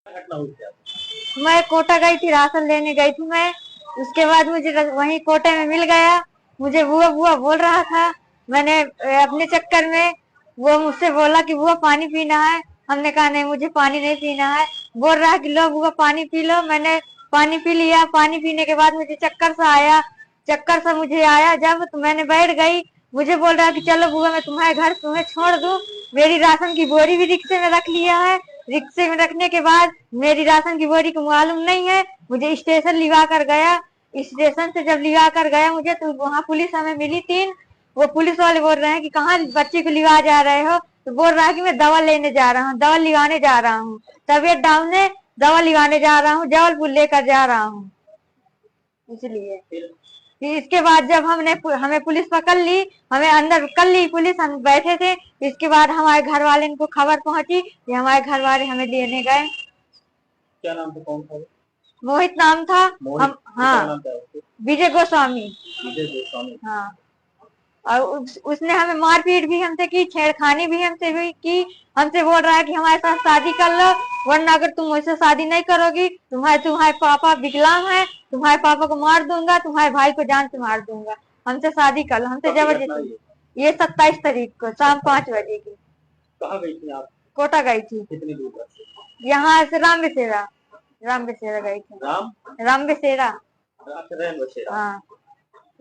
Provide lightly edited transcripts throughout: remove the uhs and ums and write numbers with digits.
घटना हुई थी? मैं कोटा गई थी, राशन लेने गई थी मैं। उसके बाद मुझे वहीं कोटे में मिल गया। मुझे बुआ बुआ बोल रहा था। मैंने अपने चक्कर में वो मुझसे बोला कि बुआ पानी पीना है। हमने कहा नहीं, मुझे पानी नहीं पीना है। बोल रहा है कि लो बुआ पानी पी लो। मैंने पानी पी लिया। पानी पीने के बाद मुझे चक्कर सा आया। चक्कर सा मुझे आया जब तो मैंने बैठ गई। मुझे बोल रहा है कि चलो बुआ मैं तुम्हारे घर तुम्हें छोड़ दूं। मेरी राशन की बोरी भी रिक्शे में रख लिया है। रिक्शे में रखने के बाद मेरी राशन की बोरी को मालूम नहीं है। मुझे स्टेशन लिवा कर गया। स्टेशन से जब लिवा कर गया मुझे, तो वहाँ पुलिस हमें मिली 3। वो पुलिस वाले बोल रहे हैं कि कहाँ बच्ची को लिवा जा रहे हो। तो बोल रहा है कि मैं दवा लेने जा रहा हूँ, दवा लिवाने जा रहा हूँ। तबीयत डाउन है, दवा लिवाने जा रहा हूँ, जबलपुर लेकर जा रहा हूँ। इसलिए फिर इसके बाद जब हमें पुलिस पकड़ ली, हमें अंदर कर ली पुलिस, हम बैठे थे। इसके बाद हमारे घर वाले को खबर पहुंची कि हमारे घर वाले हमें लेने गए। क्या नाम था? कौन था? मोहित नाम था। हम हाँ, नाम क्या है? विजय गोस्वामी। विजय गोस्वामी। हाँ, और उसने हमें मारपीट भी हमसे की, छेड़खानी भी हमसे भी की। हमसे बोल रहा है कि हमारे साथ शादी कर लो, वरना अगर तुम मुझसे शादी नहीं करोगी, तुम्हारे पापा विकलांग है, तुम्हारे पापा को मार दूंगा, तुम्हारे भाई को जान से मार दूंगा। हमसे शादी कर लो। हमसे जबरदस्ती। ये 27 तारीख को शाम 5 बजे की। कहाँ गई थी आप? कोटा गई थी। कितनी दूर? यहाँ से राम बसेरा। राम बसेरा गई थी। राम बसेरा। हाँ,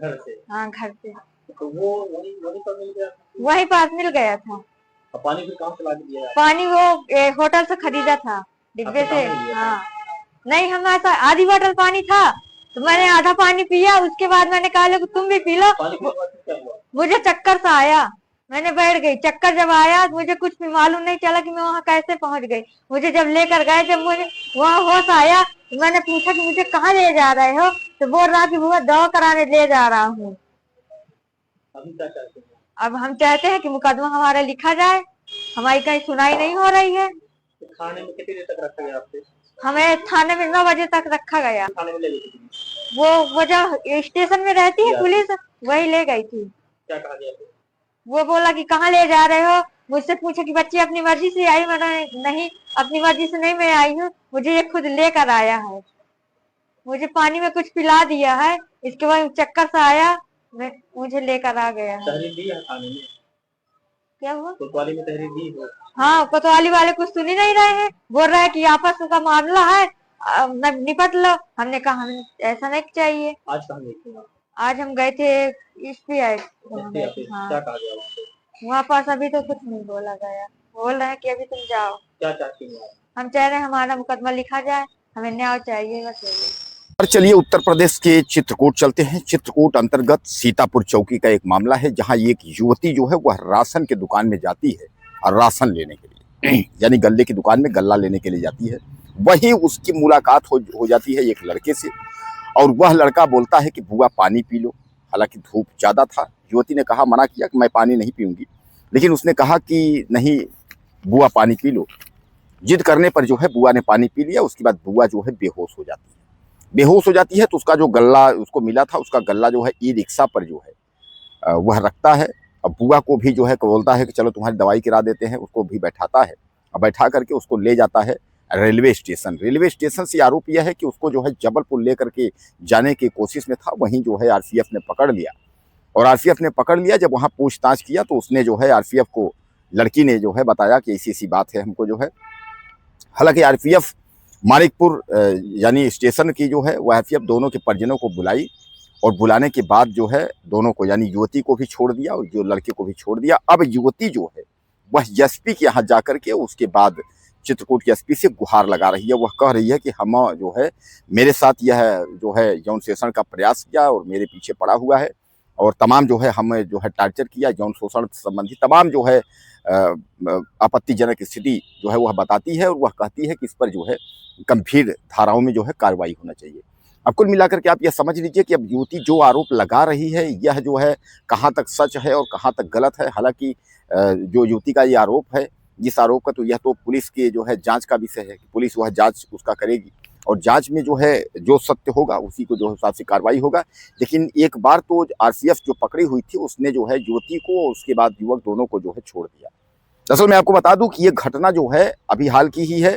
घर से? हाँ, घर से। तो वो वहीं पर मिल गया? वहीं पास मिल गया था। पानी फिर कहाँ से ला के दिया? पानी वो होटल से खरीदा था, डिब्बे से। हाँ, नहीं, हमारे पास आधी बोतल पानी था, तो मैंने आधा पानी पिया। उसके बाद मैंने कहा लो तुम भी पी लो। मुझे चक्कर सा आया, मैंने बैठ गई। चक्कर जब आया मुझे कुछ भी मालूम नहीं चला कि मैं वहाँ कैसे पहुंच गई। मुझे जब लेकर गए, जब मुझे वहाँ होश आया, तो मैंने पूछा कि मुझे कहाँ ले जा रहे हो। तो बोल रहा कि वो दवा कराने ले जा रहा हूँ। अब हम चाहते हैं कि मुकदमा हमारा लिखा जाए, हमारी कहीं सुनाई नहीं हो रही है। थाने में कितनी देर तक रखा गया आपसे? हमें थाने में 9 बजे तक रखा गया। थाने में ले गई थी? वो जो स्टेशन में रहती है पुलिस, वही ले गई थी। क्या कहा गया? वो बोला कि कहाँ ले जा रहे हो। मुझसे पूछा कि बच्ची अपनी मर्जी से आई। मैंने नहीं, अपनी मर्जी से नहीं मैं आई हूँ, मुझे ये खुद लेकर आया है। मुझे पानी में कुछ पिला दिया है। इसके बाद चक्कर से आया, मुझे लेकर आ गया है। तहरीर दी है थाने में? क्या हुआ? कोतवाली में तहरीर दी है? हाँ, कोतवाली वाले कुछ सुन ही नहीं रहे हैं। बोल रहे हैं कि आपस का मामला है, निपट लो। हमने कहा हमें ऐसा नहीं चाहिए। आज कहाँ गई थी? आज हम गए थे SBI। क्या कहा गया? वहाँ पास अभी तो कुछ नहीं बोला गया। बोल रहे हैं कि अभी तुम जाओ। क्या चाहती हैं? हम चाह रहे हैं हमारा मुकदमा लिखा जाए, हमें न्याय चाहिए, बस यही। और चलिए उत्तर प्रदेश के चित्रकूट चलते हैं। चित्रकूट अंतर्गत सीतापुर चौकी का एक मामला है, जहां एक युवती जो है वह राशन के दुकान में जाती है और राशन लेने के लिए यानी गल्ले की दुकान में गल्ला लेने के लिए जाती है। वहीं उसकी मुलाकात हो जाती है एक लड़के से, और वह लड़का बोलता है कि बुआ पानी पी लो। हालांकि धूप ज़्यादा था, युवती ने कहा, मना किया कि मैं पानी नहीं पीऊँगी, लेकिन उसने कहा कि नहीं बुआ पानी पी लो। जिद करने पर जो है बुआ ने पानी पी लिया। उसके बाद बुआ जो है बेहोश हो जाती है। बेहोश हो जाती है तो उसका जो गल्ला उसको मिला था, उसका गल्ला जो है ई-रिक्शा पर जो है वह रखता है। अब बुआ को भी जो है बोलता है कि चलो तुम्हारी दवाई करा देते हैं। उसको भी बैठाता है और बैठा करके उसको ले जाता है रेलवे स्टेशन। रेलवे स्टेशन से आरोप यह है कि उसको जो है जबलपुर लेकर के जाने की कोशिश में था। वहीं जो है आरपीएफ ने पकड़ लिया, और आरपीएफ ने पकड़ लिया। जब वहाँ पूछताछ किया तो उसने जो है आरपीएफ को, लड़की ने जो है बताया कि ऐसी बात है हमको जो है। हालांकि आरपीएफ मानिकपुर यानी स्टेशन की जो है वह आरपीएफ दोनों के परिजनों को बुलाई, और बुलाने के बाद जो है दोनों को यानी युवती को भी छोड़ दिया और जो लड़के को भी छोड़ दिया। अब युवती जो है वह एसपी के यहाँ जा करके उसके बाद चित्रकूट के एसपी से गुहार लगा रही है। वह कह रही है कि हम जो है मेरे साथ यह जो है यौन शोषण का प्रयास किया और मेरे पीछे पड़ा हुआ है, और तमाम जो है हमें जो है टार्चर किया। यौन शोषण संबंधी तमाम जो है आपत्तिजनक स्थिति जो है वह बताती है, और वह कहती है कि इस पर जो है गंभीर धाराओं में जो है कार्रवाई होना चाहिए। अब कुल मिलाकर के आप यह समझ लीजिए कि अब युवती जो आरोप लगा रही है यह जो है कहाँ तक सच है और कहाँ तक गलत है। हालांकि जो युवती का ये आरोप है, जिस आरोप का, तो यह तो पुलिस के जो है जांच का विषय है कि पुलिस वह जांच उसका करेगी, और जांच में जो है जो सत्य होगा उसी को जो हिसाब से कार्रवाई होगा। लेकिन एक बार तो आरपीएफ जो पकड़ी हुई थी उसने जो है युवती को और उसके बाद युवक दोनों को जो है छोड़ दिया। दरअसल मैं आपको बता दूं कि ये घटना जो है अभी हाल की ही है,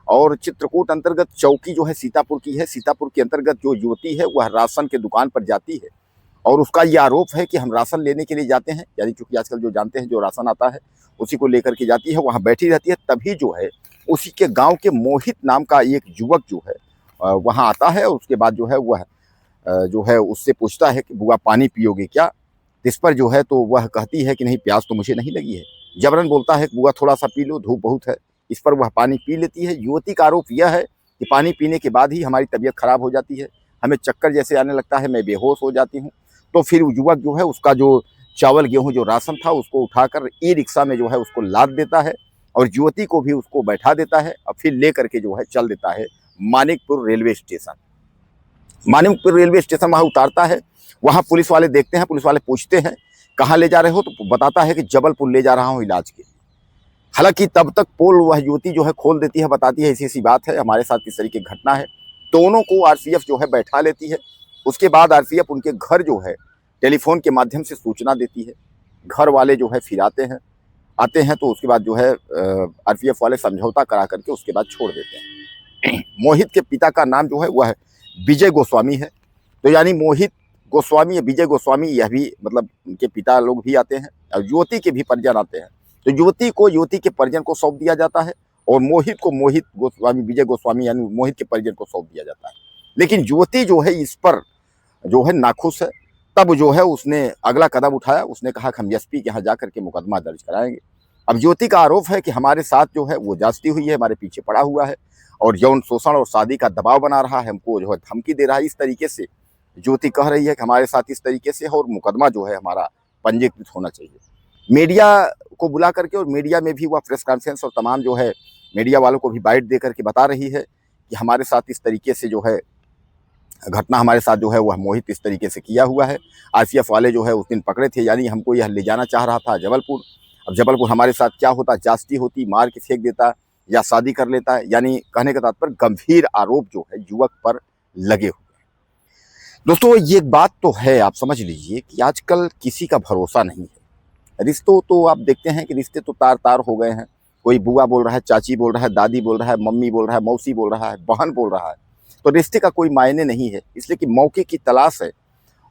और चित्रकूट अंतर्गत चौकी जो है सीतापुर की है। सीतापुर के अंतर्गत जो युवती है वह राशन के दुकान पर जाती है और उसका ये आरोप है कि हम राशन लेने के लिए जाते हैं, यानी चूंकि आजकल जो जानते हैं जो राशन आता है उसी को लेकर के जाती है, वहाँ बैठी रहती है। तभी जो है उसी के गांव के मोहित नाम का एक युवक जो है वहाँ आता है और उसके बाद जो है वह जो है उससे पूछता है कि बुआ पानी पियोगे क्या। इस पर जो है तो वह कहती है कि नहीं, प्यास तो मुझे नहीं लगी है। जबरन बोलता है कि बुआ थोड़ा सा पी लो, धूप बहुत है। इस पर वह पानी पी लेती है। युवती का आरोप यह है कि पानी पीने के बाद ही हमारी तबीयत खराब हो जाती है, हमें चक्कर जैसे आने लगता है, मैं बेहोश हो जाती हूँ। तो फिर युवक जो है उसका जो चावल गेहूँ जो राशन था उसको उठाकर ई रिक्शा में जो है उसको लाद देता है और युवती को भी उसको बैठा देता है और फिर ले करके जो है चल देता है Manikpur railway station. Manikpur railway station वहाँ उतारता है। वहाँ पुलिस वाले देखते हैं, पुलिस वाले पूछते हैं कहाँ ले जा रहे हो, तो बताता है कि जबलपुर ले जा रहा हूँ इलाज के लिए। हालांकि तब तक पोल वह युवती जो है खोल देती है, बताती है ऐसी ऐसी बात है, हमारे साथ इस तरीके की घटना है। दोनों को आरपीएफ जो है बैठा लेती है। उसके बाद आरपीएफ उनके घर जो है टेलीफोन के माध्यम से सूचना देती है। घर वाले जो है फिर आते हैं तो उसके बाद जो है आरपीएफ वाले समझौता करा करके उसके बाद छोड़ देते हैं। मोहित के पिता का नाम जो है वह विजय गोस्वामी है। तो यानी मोहित गोस्वामी या विजय गोस्वामी, यह भी मतलब उनके पिता लोग भी आते हैं और युवती के भी परिजन आते हैं। तो युवती को युवती के परिजन को सौंप दिया जाता है और मोहित को मोहित गोस्वामी विजय गोस्वामी यानी मोहित के परिजन को सौंप दिया जाता है। लेकिन युवती जो है इस पर जो है नाखुश है। तब जो है उसने अगला कदम उठाया, उसने कहा कि हम एसपी के यहाँ जा करके मुकदमा दर्ज कराएंगे। अब युवती का आरोप है कि हमारे साथ जो है वो जाती हुई है, हमारे पीछे पड़ा हुआ है और यौन शोषण और शादी का दबाव बना रहा है, हमको जो है धमकी दे रहा है। इस तरीके से युवती कह रही है कि हमारे साथ इस तरीके से है और मुकदमा जो है हमारा पंजीकृत होना चाहिए। मीडिया को बुला करके और मीडिया में भी वह प्रेस कॉन्फ्रेंस और तमाम जो है मीडिया वालों को भी बाइट दे करके बता रही है कि हमारे साथ इस तरीके से जो है घटना हमारे साथ जो है वह मोहित इस तरीके से किया हुआ है। आरपीएफ वाले जो है उस दिन पकड़े थे, यानी हमको यह ले जाना चाह रहा था जबलपुर। अब जबलपुर हमारे साथ क्या होता, जास्ती होती, मार के फेंक देता या शादी कर लेता है। यानी कहने का तात्पर्य गंभीर आरोप जो है युवक पर लगे हुए। दोस्तों ये एक बात तो है, आप समझ लीजिए कि आजकल किसी का भरोसा नहीं है। रिश्तों तो आप देखते हैं कि रिश्ते तो तार तार हो गए हैं। कोई बुआ बोल रहा है, चाची बोल रहा है, दादी बोल रहा है, मम्मी बोल रहा है, मौसी बोल रहा है, बहन बोल रहा है। तो रिश्ते का कोई मायने नहीं है, इसलिए कि मौके की तलाश है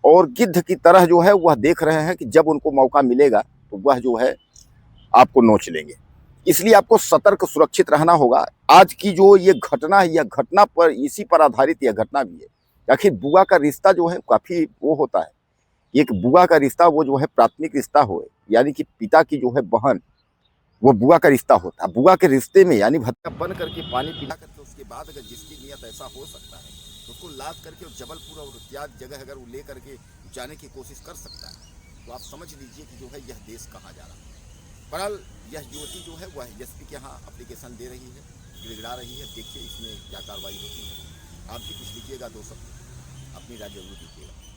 और गिद्ध की तरह जो है वह देख रहे हैं कि जब उनको मौका मिलेगा तो वह जो है आपको नोच लेंगे। इसलिए आपको सतर्क सुरक्षित रहना होगा। आज की जो ये घटना है, यह घटना पर इसी पर आधारित यह घटना भी है। आखिर बुआ का रिश्ता जो है काफ़ी वो होता है, एक बुआ का रिश्ता वो जो है प्राथमिक रिश्ता हो, यानी कि पिता की जो है बहन, वो बुआ का रिश्ता होता है। बुआ के रिश्ते में यानी भत्ता बन करके पानी पिला करके उसके बाद अगर जिसकी नियत ऐसा हो सकता है तो उसको लाद करके और जबलपुर और इत्यादि जगह अगर वो ले करके जाने की कोशिश कर सकता है, तो आप समझ लीजिए कि जो है यह देश कहाँ जा रहा है। बहरहाल यह युवती जो है वह एसपी के यहाँ एप्लीकेशन दे रही है, गिड़गिड़ा रही है। देखिए इसमें क्या कार्रवाई होती है। आप भी कुछ लीजिएगा दोस्तों, अपनी राय जरूर दीजिएगा।